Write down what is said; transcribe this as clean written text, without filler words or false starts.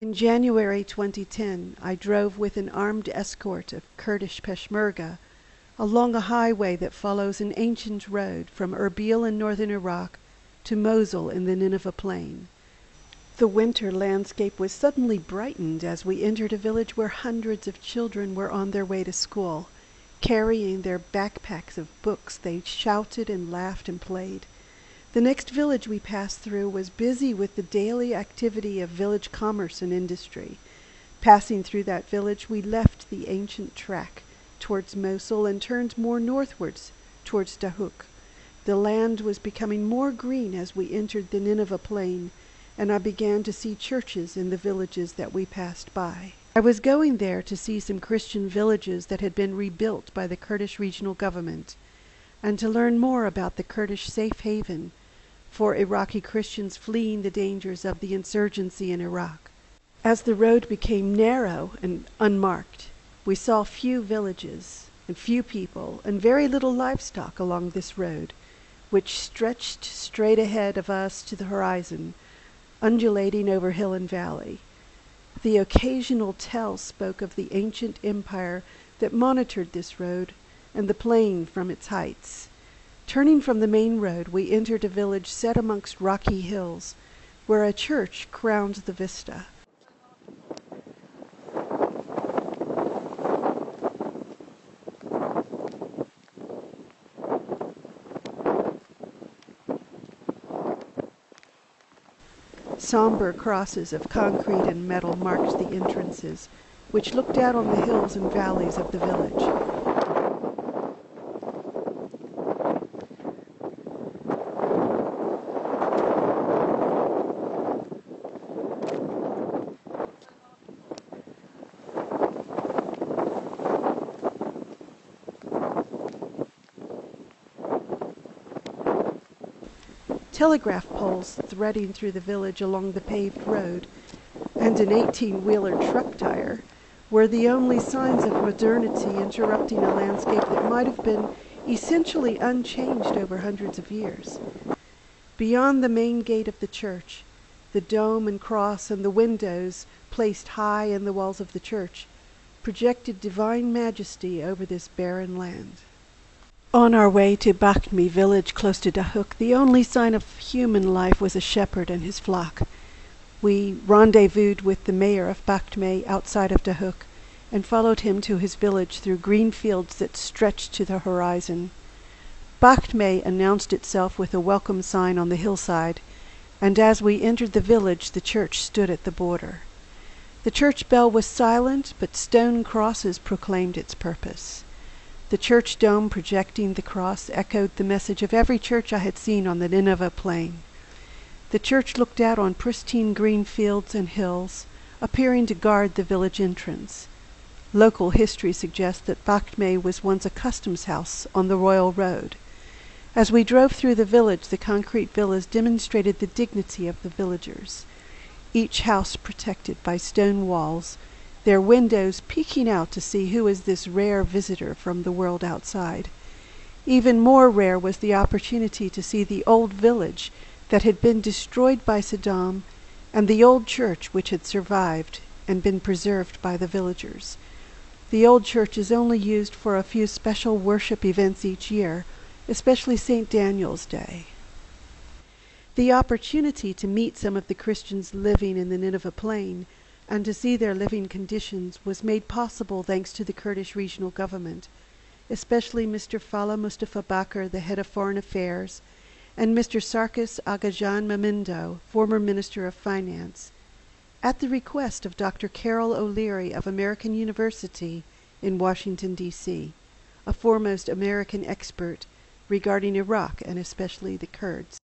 In January 2010, I drove with an armed escort of Kurdish Peshmerga along a highway that follows an ancient road from Erbil in northern Iraq to Mosul in the Nineveh Plain. The winter landscape was suddenly brightened as we entered a village where hundreds of children were on their way to school. Carrying their backpacks of books, they shouted and laughed and played. The next village we passed through was busy with the daily activity of village commerce and industry. Passing through that village, we left the ancient track towards Mosul and turned more northwards towards Dahuk. The land was becoming more green as we entered the Nineveh Plain, and I began to see churches in the villages that we passed by. I was going there to see some Christian villages that had been rebuilt by the Kurdish Regional Government, and to learn more about the Kurdish safe haven for Iraqi Christians fleeing the dangers of the insurgency in Iraq. As the road became narrow and unmarked, we saw few villages and few people and very little livestock along this road, which stretched straight ahead of us to the horizon, undulating over hill and valley. The occasional tell spoke of the ancient empire that monitored this road and the plain from its heights. Turning from the main road, we entered a village set amongst rocky hills, where a church crowned the vista. Somber crosses of concrete and metal marked the entrances, which looked out on the hills and valleys of the village. Telegraph poles threading through the village along the paved road, and an 18-wheeler truck tire were the only signs of modernity interrupting a landscape that might have been essentially unchanged over hundreds of years. Beyond the main gate of the church, the dome and cross and the windows placed high in the walls of the church projected divine majesty over this barren land. On our way to Bakhmi village close to Dahuk, the only sign of human life was a shepherd and his flock. We rendezvoused with the mayor of Bakhmi outside of Dahuk and followed him to his village through green fields that stretched to the horizon. Bakhmi announced itself with a welcome sign on the hillside, and as we entered the village, the church stood at the border. The church bell was silent, but stone crosses proclaimed its purpose. The church dome projecting the cross echoed the message of every church I had seen on the Nineveh Plain. The church looked out on pristine green fields and hills, appearing to guard the village entrance. Local history suggests that Bakhmi was once a customs house on the Royal Road. As we drove through the village, the concrete villas demonstrated the dignity of the villagers, each house protected by stone walls, their windows peeking out to see who is this rare visitor from the world outside. Even more rare was the opportunity to see the old village that had been destroyed by Saddam and the old church which had survived and been preserved by the villagers. The old church is only used for a few special worship events each year, especially St. Daniel's Day. The opportunity to meet some of the Christians living in the Nineveh Plain and to see their living conditions was made possible thanks to the Kurdish Regional Government, especially Mr. Fala Mustafa Bakr, the head of Foreign Affairs, and Mr. Sarkis Agajan Mamindo, former Minister of Finance, at the request of Dr. Carol O'Leary of American University in Washington, D.C., a foremost American expert regarding Iraq and especially the Kurds.